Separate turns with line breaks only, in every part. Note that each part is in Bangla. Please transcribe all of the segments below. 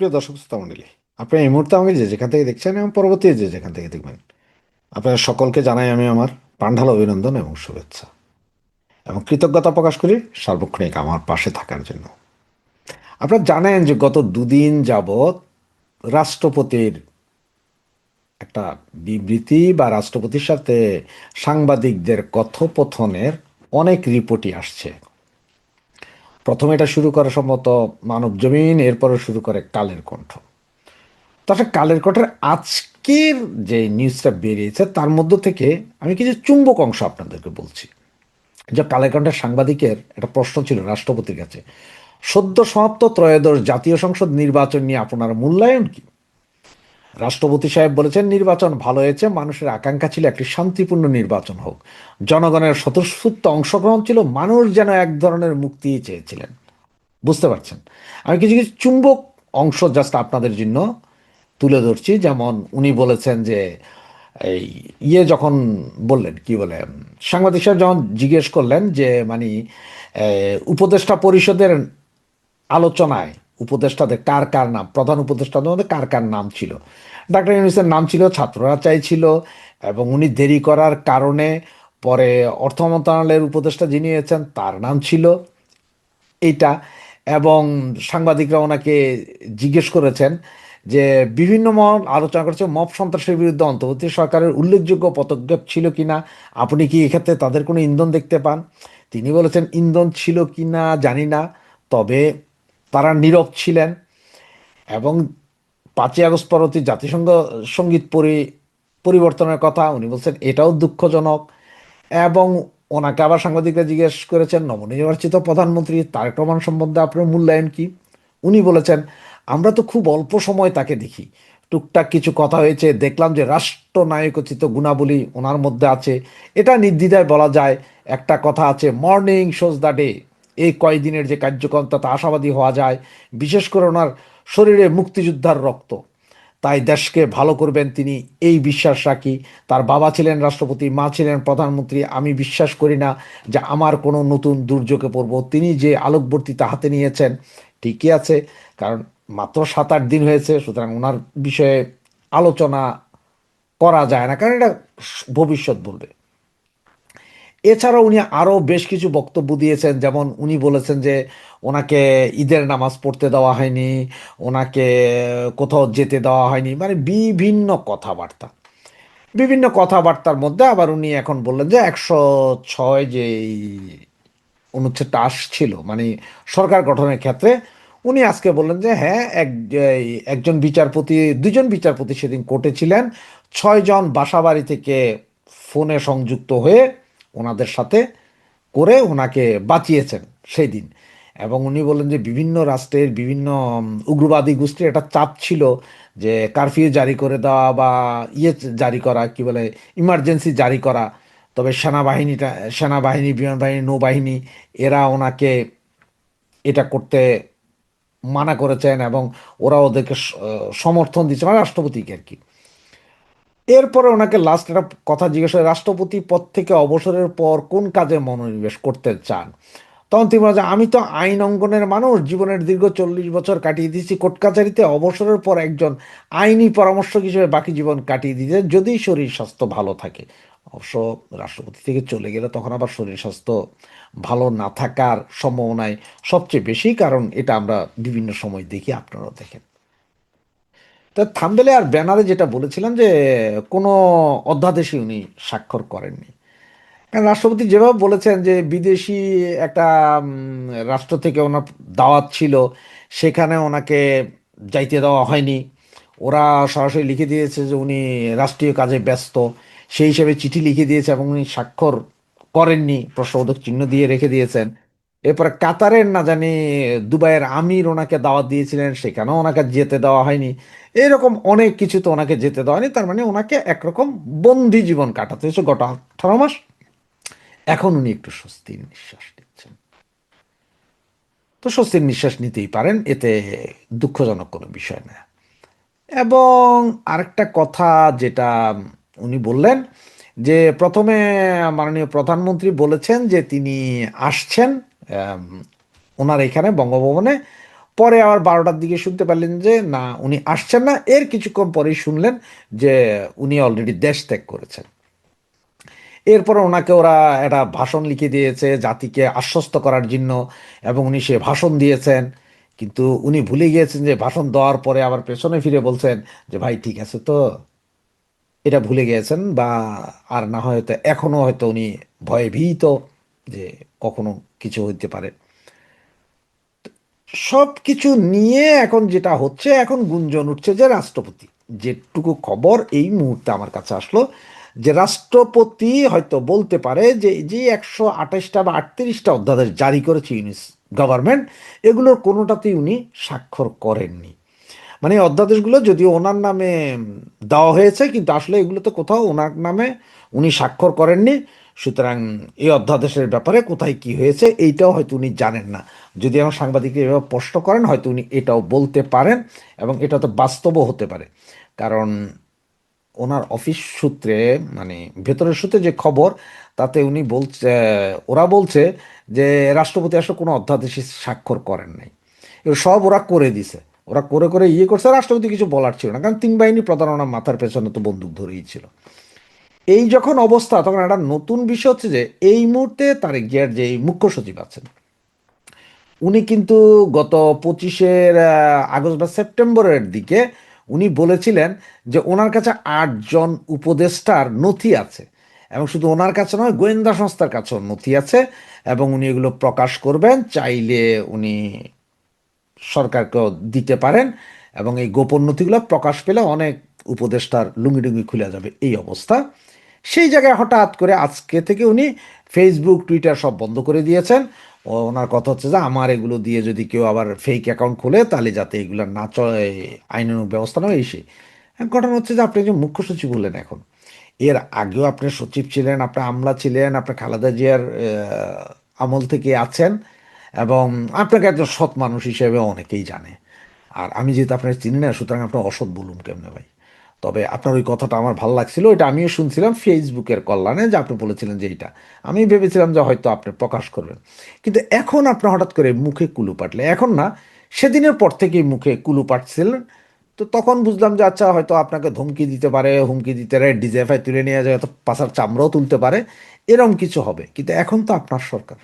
সুপ্রিয় দর্শক শ্রোতা মণ্ডলী, আপনি এই মুহূর্তে আমাকে যে যেখান থেকে দেখছেন এবং পরবর্তী যে যেখান থেকে দেখবেন, আপনাদের সকলকে জানাই আমি আমার প্রাণঢালা অভিনন্দন এবং শুভেচ্ছা এবং কৃতজ্ঞতা প্রকাশ করি সার্বক্ষণিক আমার পাশে থাকার জন্য। আপনারা জানেন যে গত দুদিন যাবৎ রাষ্ট্রপতির একটা বিবৃতি বা রাষ্ট্রপতির সাথে সাংবাদিকদের কথোপকথনের অনেক রিপোর্টই আসছে। প্রথমে এটা শুরু করে সম্ভবত মানবজমিন, এরপরে শুরু করে কালের কণ্ঠ। তাছাড়া কালের কণ্ঠের আজকের যে নিউজটা বেরিয়েছে তার মধ্য থেকে আমি কিছু চুম্বক অংশ আপনাদেরকে বলছি। যে কালের কণ্ঠের সাংবাদিকের একটা প্রশ্ন ছিল রাষ্ট্রপতির কাছে, সদ্য সমাপ্ত ত্রয়োদশ জাতীয় সংসদ নির্বাচন নিয়ে আপনার মূল্যায়ন কি? রাষ্ট্রপতি সাহেব বলেছেন, নির্বাচন ভালো হয়েছে, মানুষের আকাঙ্ক্ষা ছিল একটি শান্তিপূর্ণ নির্বাচন হোক, জনগণের স্বতঃস্ফূর্ত অংশগ্রহণ ছিল, মানুষ যেন এক ধরনের মুক্তি চেয়েছিলেন। বুঝতে পারছেন? আমি কিছু কিছু চুম্বক অংশ জাস্ট আপনাদের জন্য তুলে ধরছি। যেমন উনি বলেছেন যে এই যখন বললেন কি বলে, সাংবাদিক সাহেব যখন জিজ্ঞেস করলেন যে মানে উপদেষ্টা পরিষদের আলোচনায় উপদেষ্টাদের কার কার নাম, প্রধান উপদেষ্টাদের মধ্যে কার কার নাম ছিল, ডাক্তার ইউনূসের নাম ছিল, ছাত্ররা চাইছিল, এবং উনি দেরি করার কারণে পরে অর্থ মন্ত্রণালয়ের উপদেষ্টা যিনি হয়েছেন তার নাম ছিল এইটা। এবং সাংবাদিকরা ওনাকে জিজ্ঞেস করেছেন যে বিভিন্ন মহল আলোচনা করেছে মব সন্ত্রাসের বিরুদ্ধে অন্তর্বর্তী সরকারের উল্লেখযোগ্য পদক্ষেপ ছিল কিনা, আপনি কি এক্ষেত্রে তাদের কোনো ইন্ধন দেখতে পান? তিনি বলেছেন ইন্ধন ছিল কিনা জানি না, তবে তারা নীরব ছিলেন। এবং 5ই আগস্ট পরবর্তী জাতিসংঘ সঙ্গীত পরিবর্তনের কথা উনি বলছেন এটাও দুঃখজনক। এবং ওনাকে আবার সাংবাদিকরা জিজ্ঞেস করেছেন নবনির্বাচিত প্রধানমন্ত্রী তারেক রহমান সম্বন্ধে আপনার মূল্যায়ন কি? উনি বলেছেন, আমরা তো খুব অল্প সময় তাকে দেখি, টুকটাক কিছু কথা হয়েছে, দেখলাম যে রাষ্ট্রনায়কোচিত গুণাবলী ওনার মধ্যে আছে, এটা নির্দ্বিধায় বলা যায়। একটা কথা আছে, মর্নিং শোজ দ্য ডে, এই কয়দিনের যে কার্যক্রম তাতে আশাবাদী হওয়া যায়, বিশেষ করে ওনার শরীরে মুক্তিযোদ্ধার রক্ত, তাই দেশকে ভালো করবেন তিনি, এই বিশ্বাস রাখি। তার বাবা ছিলেন রাষ্ট্রপতি, মা ছিলেন প্রধানমন্ত্রী, আমি বিশ্বাস করি না যে আমার কোনো নতুন দুর্যোগে পড়ব। তিনি যে আলোকবর্তিতা হাতে নিয়েছেন ঠিকই আছে, কারণ মাত্র 7-8 দিন হয়েছে, সুতরাং ওনার বিষয়ে আলোচনা করা যায় না, কারণ এটা ভবিষ্যৎ বলবে। এছাড়াও উনি আরও বেশ কিছু বক্তব্য দিয়েছেন, যেমন উনি বলেছেন যে ওনাকে ঈদের নামাজ পড়তে দেওয়া হয়নি, ওনাকে কোথাও যেতে দেওয়া হয়নি, মানে বিভিন্ন কথাবার্তার মধ্যে আবার উনি এখন বললেন যে 106 যে এই অনুচ্ছেদটা আসছিল মানে সরকার গঠনের ক্ষেত্রে, উনি আজকে বললেন যে হ্যাঁ, একজন বিচারপতি, দুজন বিচারপতি সেদিন কোর্টে ছিলেন, 6 জন বাসাবাড়ি থেকে ফোনে সংযুক্ত হয়ে ওনাদের সাথে করে ওনাকে বাঁচিয়েছেন সেই দিন। এবং উনি বলেন যে বিভিন্ন রাষ্ট্রের বিভিন্ন উগ্রবাদী গোষ্ঠীর একটা চাপ ছিল যে কারফিউ জারি করে দেওয়া বা জারি করা, কি বলে, ইমার্জেন্সি জারি করা। তবে সেনাবাহিনী, বিমান বাহিনী, নৌবাহিনী এরা ওনাকে এটা করতে মানা করেছেন এবং ওরা ওদেরকে সমর্থন দিচ্ছে, মানে রাষ্ট্রপতিকে আর কি। এরপরে ওনাকে লাস্ট একটা কথা জিজ্ঞেস করে, রাষ্ট্রপতি পদ থেকে অবসরের পর কোন কাজে মনোনিবেশ করতে চান? তখন তিনি বলেন যে আমি তো আইন অঙ্গনের মানুষ, জীবনের দীর্ঘ 40 বছর কাটিয়ে দিয়েছি কোর্ট কাছারিতে, অবসরের পর একজন আইনি পরামর্শক হিসেবে বাকি জীবন কাটিয়ে দিতে, যদি শরীর স্বাস্থ্য ভালো থাকে। অবশ্য রাষ্ট্রপতি থেকে চলে গেলে তখন আবার শরীর স্বাস্থ্য ভালো না থাকার সম্ভাবনায় সবচেয়ে বেশি, কারণ এটা আমরা বিভিন্ন সময় দেখি, আপনারাও দেখেন। তা থাম্বেলে আর ব্যানারে যেটা বলেছিলাম যে কোনো অধ্যাদেশই উনি স্বাক্ষর করেননি, কারণ রাষ্ট্রপতি যেভাবে বলেছেন যে বিদেশি একটা রাষ্ট্র থেকে ওনার দাওয়াত ছিল, সেখানে ওনাকে যাইতে দেওয়া হয়নি। ওরা সরাসরি লিখে দিয়েছে যে উনি রাষ্ট্রীয় কাজে ব্যস্ত, সেই হিসেবে চিঠি লিখে দিয়েছে এবং উনি স্বাক্ষর করেননি, প্রশ্নবোধক চিহ্ন দিয়ে রেখে দিয়েছেন। এরপরে কাতারের না জানি দুবাইয়ের আমির ওনাকে দাওয়াত দিয়েছিলেন, সেখানেও ওনাকে যেতে দেওয়া হয়নি। এরকম অনেক কিছু তো ওনাকে যেতে দেওয়া হয়নি, তার মানে ওনাকে একরকম বন্দি জীবন কাটাতে হয়েছে গত 18 মাস। এখন উনি একটু স্বস্তির নিঃশ্বাস নিচ্ছেন, তো স্বস্তির নিঃশ্বাস নিতেই পারেন, এতে দুঃখজনক কোনো বিষয় না। এবং আরেকটা কথা যেটা উনি বললেন যে প্রথমে মাননীয় প্রধানমন্ত্রী বলেছেন যে তিনি আসছেন আম, ওনার এখানে বঙ্গভবনে, পরে আবার 12টার দিকে শুনতে পারলেন যে না, উনি আসছেন না। এর কিছুক্ষণ পরেই শুনলেন যে উনি অলরেডি দেশ ত্যাগ করেছেন। এরপর ওনাকে ওরা একটা ভাষণ লিখে দিয়েছে জাতিকে আশ্বস্ত করার জন্য, এবং উনি সে ভাষণ দিয়েছেন। কিন্তু উনি ভুলে গিয়েছেন যে ভাষণ দেওয়ার পরে আবার পেছনে ফিরে বলছেন যে ভাই ঠিক আছে তো, এটা ভুলে গিয়েছেন, বা আর না হয় হয়তো এখনো হয়তো উনি ভয়ে ভীত যে কখনো কিছু হইতে পারে। সব কিছু নিয়ে এখন যেটা হচ্ছে, এখন গুঞ্জন উঠছে যে রাষ্ট্রপতি, যেটুকু খবর এই মুহূর্তে আমার কাছে আসলো, যে রাষ্ট্রপতি হয়তো বলতে পারে যে যে 128টা বা 38টা অধ্যাদেশ জারি করেছে ইউনিস গভর্নমেন্ট, এগুলোর কোনোটাতেই উনি স্বাক্ষর করেননি। মানে এই অধ্যাদেশগুলো যদিও ওনার নামে দেওয়া হয়েছে, কিন্তু আসলে এগুলোতে কোথাও ওনার নামে উনি স্বাক্ষর করেননি। সুতরাং এই অধ্যাদেশের ব্যাপারে কোথায় কি হয়েছে এইটাও হয়তো উনি জানেন না। যদি আমার সাংবাদিক এভাবে প্রশ্ন করেন, হয়তো উনি এটাও বলতে পারেন, এবং এটা তো বাস্তবও হতে পারে। কারণ ওনার অফিস সূত্রে, মানে ভেতরের সূত্রে যে খবর, তাতে উনি বলছে, ওরা বলছে যে রাষ্ট্রপতি আসলে কোনো অধ্যাদেশে স্বাক্ষর করেন নাই। এগুলো সব ওরা করে দিছে। ওরা করে করে ইয়ে করছে, রাষ্ট্রপতি কিছু বলার ছিল না, কারণ তিন বাহিনী প্রধান ওনার মাথার পেছনে তো বন্দুক ধরেই ছিল। এই যখন অবস্থা, তখন একটা নতুন বিষয় হচ্ছে যে এই মুহূর্তে তারেক জিয়ার যে মুখ্য সচিব আছেন, উনি কিন্তু গত 25শে আগস্ট বা সেপ্টেম্বরের দিকে উনি বলেছিলেন যে ওনার কাছে 8জন উপদেষ্টার নথি আছে, এবং শুধু ওনার কাছে নয়, গোয়েন্দা সংস্থার কাছেও নথি আছে, এবং উনি এগুলো প্রকাশ করবেন, চাইলে উনি সরকারকেও দিতে পারেন, এবং এই গোপন নথিগুলো প্রকাশ পেলে অনেক উপদেষ্টার লুঙ্গি খুলে যাবে এই অবস্থা। সেই জায়গায় হঠাৎ করে আজকে থেকে উনি ফেসবুক টুইটার সব বন্ধ করে দিয়েছেন। ওনার কথা হচ্ছে যে আমার এগুলো দিয়ে যদি কেউ আবার ফেক অ্যাকাউন্ট খোলে, তাহলে যাতে এগুলো না চলে, আইনানুগ ব্যবস্থা নেওয়া এই সেই। এখন ঘটনা হচ্ছে যে আপনি একজন মুখ্য সচিব হলেন এখন, এর আগেও আপনি সচিব ছিলেন, আপনি আমলা ছিলেন, আপনি খালেদা জিয়ার আমল থেকে আছেন, এবং আপনাকে একজন সৎ মানুষ হিসেবে অনেকেই জানে। আর আমি যেহেতু আপনার চিনি না, সুতরাং আপনার অসৎ বলুন কেমনে ভাই। তবে আপনার ওই কথাটা আমার ভালো লাগছিল, এটা আমিও শুনছিলাম ফেসবুকের কল্যাণে, যে আপনি বলেছিলেন যে এইটা, আমি ভেবেছিলাম যে হয়তো আপনি প্রকাশ করবেন। কিন্তু এখন আপনি হঠাৎ করে মুখে কুলু পাটলে, এখন না, সেদিনের পর থেকেই মুখে কুলু পাটছিলেন। তো তখন বুঝলাম যে আচ্ছা, হয়তো আপনাকে ধমকি দিতে পারে, হুমকি দিতে পারে, ডিজিএফআই তুলে নিয়ে যায়, হয়তো পাশার চামড়াও তুলতে পারে, এরকম কিছু হবে। কিন্তু এখন তো আপনার সরকার,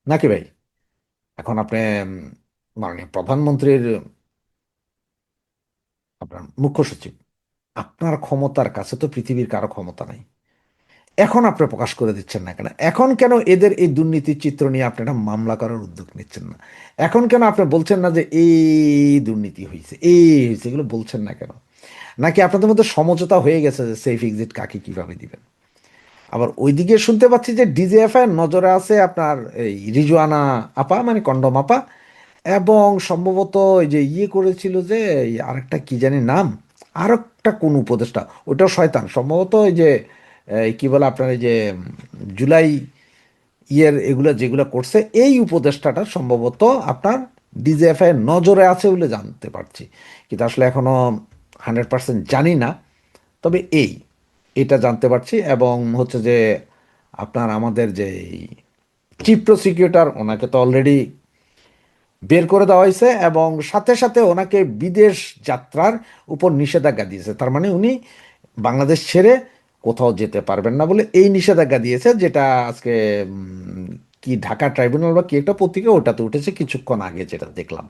নাকি ভাই? এখন আপনি মাননীয় প্রধানমন্ত্রীর আপনার মুখ্য সচিব, আপনার ক্ষমতার কাছে তো পৃথিবীর কারো ক্ষমতা নাই। এখন আপনি প্রকাশ করে দিচ্ছেন না কেন? এখন কেন এদের এই দুর্নীতির চিত্র নিয়ে আপনি একটা মামলা করার উদ্যোগ নিচ্ছেন না? এখন কেন আপনি বলছেন না যে এই দুর্নীতি হয়েছে, এই হয়েছে, এগুলো বলছেন না কেন? নাকি আপনাদের মধ্যে সমঝোতা হয়ে গেছে যে সেফ এক্সিট কাকে কিভাবে দিবেন? আবার ওইদিকে শুনতে পাচ্ছি যে ডিজিএফআই নজরে আছে আপনার এই রিজওয়ানা আপা, মানে কন্ডম আপা, এবং সম্ভবত এই যে ইয়ে করেছিল যে এই আরেকটা কি জানি নাম, আরেকটা কোন উপদেষ্টা, ওটাও শয়তান সম্ভবত, এই যে এই কি বলে আপনার, এই যে জুলাই ইয়ের এগুলো যেগুলো করছে, এই উপদেষ্টাটা সম্ভবত আপনার ডিজিএফআই নজরে আছে বলে জানতে পারছি। কিন্তু আসলে এখনো 100% জানি না। তবে এটা জানতে পারছি, এবং হচ্ছে যে আপনার আমাদের যে চিফ প্রসিকিউটর, ওনাকে তো অলরেডি বের করে দেওয়া হয়েছে, এবং সাথে সাথে ওনাকে বিদেশ যাত্রার উপর নিষেধাজ্ঞা দিয়েছে। তার মানে উনি বাংলাদেশ ছেড়ে কোথাও যেতে পারবেন না বলে এই নিষেধাজ্ঞা দিয়েছে, যেটা আজকে কি ঢাকা ট্রাইব্যুনাল বা কি একটা পত্রিকা ওটাতে উঠেছে কিছুক্ষণ আগে, যেটা দেখলাম।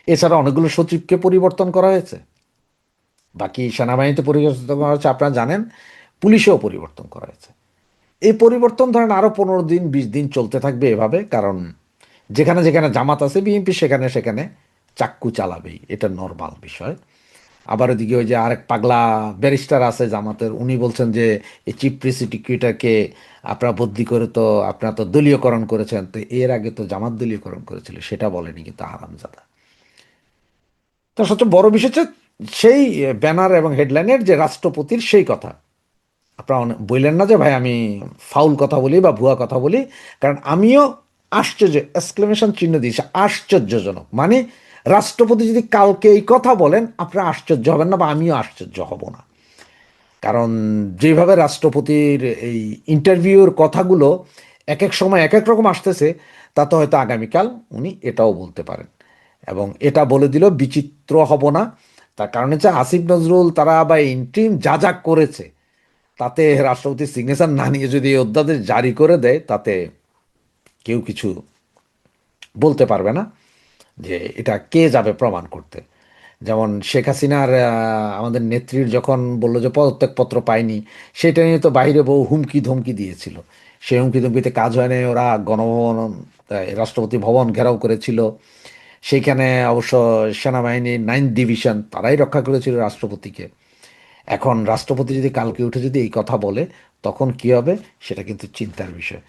এছাড়া অনেকগুলো সচিবকে পরিবর্তন করা হয়েছে, বাকি সেনাবাহিনীতে পরিবর্তন করা হয়েছে আপনারা জানেন, পুলিশেও পরিবর্তন করা হয়েছে। এই পরিবর্তন ধরেন আরো 15 দিন 20 দিন চলতে থাকবে এভাবে, কারণ যেখানে যেখানে জামাত আছে বিএনপি সেখানে সেখানে চাক্কু চালাবেই, এটা নর্মাল বিষয়। আবার ওদিকে ওই যে আরেক পাগলা ব্যারিস্টার আছে জামাতের, উনি বলছেন যে এই চিফ প্রসিকিউটরকে আপনারা বদলি করে তো আপনারা তো দলীয়করণ করেছেন, তো এর আগে তো জামাত দলীয়করণ করেছিল, সেটা বলেনি কিন্তু হারামজাদা। তো সবচেয়ে বড় বিষয় হচ্ছে সেই ব্যানার এবং হেডলাইনের যে রাষ্ট্রপতির সেই কথা, আপনারা বললেন না যে ভাই আমি ফাউল কথা বলি বা ভুয়া কথা বলি, কারণ আমিও আশ্চর্য, এক্সক্লেমেশন চিহ্ন দিয়েছি, আশ্চর্যজনক, মানে রাষ্ট্রপতি যদি কালকে এই কথা বলেন আপনারা আশ্চর্য হবেন না, বা আমিও আশ্চর্য হব না। কারণ যেভাবে রাষ্ট্রপতির এই ইন্টারভিউর কথাগুলো এক এক সময় এক এক রকম আসতেছে, তা তো হয়তো আগামীকাল উনি এটাও বলতে পারেন। এবং এটা বলে দিল বিচিত্র হব না। তার কারণ হচ্ছে আসিফ নজরুল তারা বা ইন্ট্রিম যা যা করেছে তাতে রাষ্ট্রপতির সিগনেচার না নিয়ে যদি এই অধ্যাদেশ জারি করে দেয় তাতে কেউ কিছু বলতে পারবে না যে এটা কে যাবে প্রমাণ করতে। যেমন শেখ হাসিনার আমাদের নেত্রীর যখন বললো যে পদত্যাগপত্র পায়নি, সেটা নিয়ে তো বাইরে বহু হুমকি ধমকি দিয়েছিল। সেই হুমকি ধমকিতে কাজ হয় নাই, ওরা গণভবন রাষ্ট্রপতি ভবন ঘেরাও করেছিল। সেইখানে অবশ্য সেনাবাহিনীর 9th ডিভিশন তারাই রক্ষা করেছিল রাষ্ট্রপতিকে। এখন রাষ্ট্রপতি যদি কালকে উঠে যদি এই কথা বলে তখন কি হবে সেটা কিন্তু চিন্তার বিষয়।